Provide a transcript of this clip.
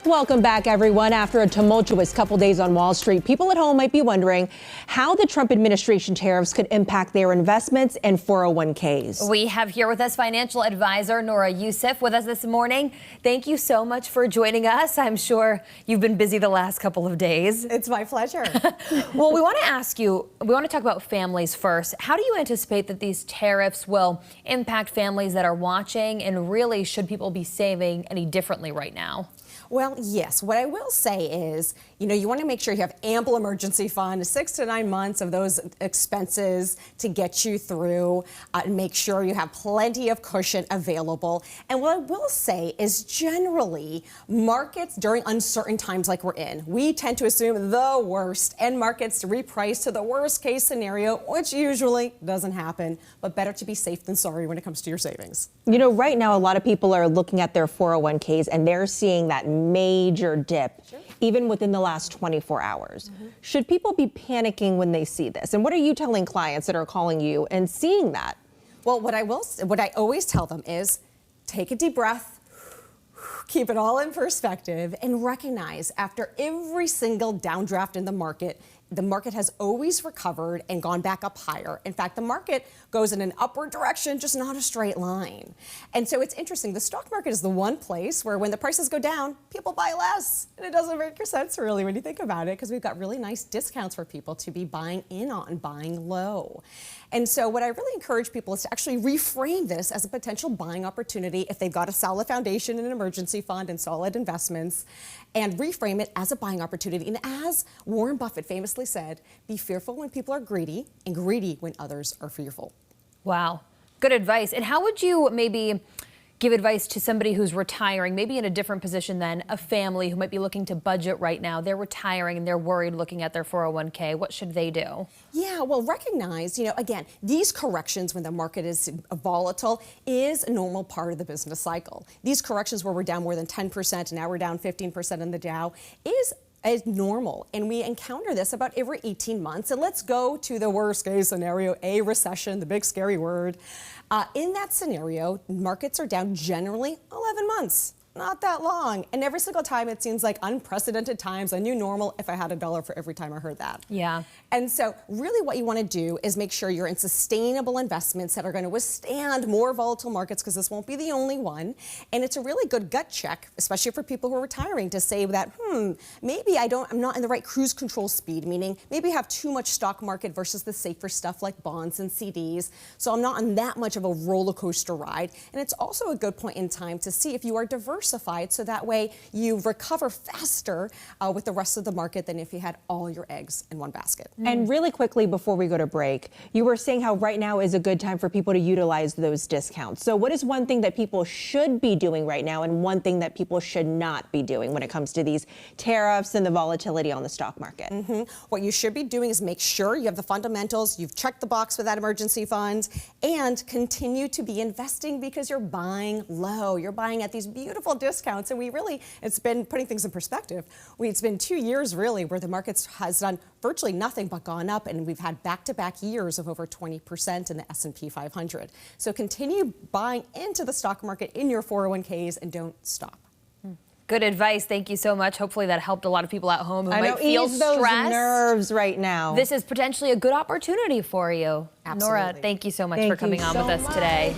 Welcome back, everyone. After a tumultuous couple days on Wall Street, people at home might be wondering how the Trump administration tariffs could impact their investments and 401ks. We have here with us financial advisor Nora Yousif with us this morning. Thank you so much for joining us. I'm sure you've been busy the last couple of days. It's my pleasure. Well, we want to ask you, we want to talk about families first. How do you anticipate that these tariffs will impact families that are watching, and really should people be saving any differently right now? Well, yes. What I will say is, you want to make sure you have ample emergency fund, 6 to 9 months of those expenses to get you through, and make sure you have plenty of cushion available. And what I will say is generally markets during uncertain times like we're in, we tend to assume the worst and markets reprice to the worst case scenario, which usually doesn't happen, but better to be safe than sorry when it comes to your savings. Right now, a lot of people are looking at their 401ks and they're seeing that major dip, even within the last 24 hours. Should people be panicking when they see this? And what are you telling clients that are calling you and seeing that? Well, what I always tell them is take a deep breath, keep it all in perspective, and recognize after every single downdraft in the market has always recovered and gone back up higher. In fact, the market goes in an upward direction, just not a straight line. And so it's interesting. The stock market is the one place where when the prices go down, people buy less. And it doesn't make sense really when you think about it, because we've got really nice discounts for people to be buying in on, buying low. And so what I really encourage people is to actually reframe this as a potential buying opportunity if they've got a solid foundation, an emergency fund, and solid investments, and reframe it as a buying opportunity. And as Warren Buffett famously said, be fearful when people are greedy and greedy when others are fearful. Wow, good advice. And how would you maybe give advice to somebody who's retiring, maybe in a different position than a family who might be looking to budget right now? They're retiring and they're worried looking at their 401k. What should they do? Yeah, well, recognize, again, these corrections when the market is volatile is a normal part of the business cycle. These corrections where we're down more than 10% and now we're down 15% in the Dow is normal, and we encounter this about every 18 months. And let's go to the worst case scenario, a recession, the big scary word. In that scenario, markets are down generally 11 months. Not that long. And every single time it seems like unprecedented times, a new normal if I had $1 for every time I heard that. Yeah. And so really what you want to do is make sure you're in sustainable investments that are going to withstand more volatile markets, because this won't be the only one. And it's a really good gut check, especially for people who are retiring, to say that, maybe I'm not in the right cruise control speed, meaning maybe I have too much stock market versus the safer stuff like bonds and CDs. So I'm not on that much of a roller coaster ride. And it's also a good point in time to see if you are diversified, so that way you recover faster with the rest of the market than if you had all your eggs in one basket. And really quickly before we go to break, you were saying how right now is a good time for people to utilize those discounts. So what is one thing that people should be doing right now and one thing that people should not be doing when it comes to these tariffs and the volatility on the stock market? What you should be doing is make sure you have the fundamentals, you've checked the box for that emergency fund, and continue to be investing because you're buying low. You're buying at these beautiful discounts, and it's been putting things in perspective. It's been 2 years really where the markets has done virtually nothing but gone up, and we've had back-to-back years of over 20% in the S&P 500. So continue buying into the stock market in your 401ks and don't stop. Good advice. Thank you so much. Hopefully that helped a lot of people at home who might feel ease those stressed. nerves right now. This is potentially a good opportunity for you. Absolutely. Nora, thank you so much for coming on with us today.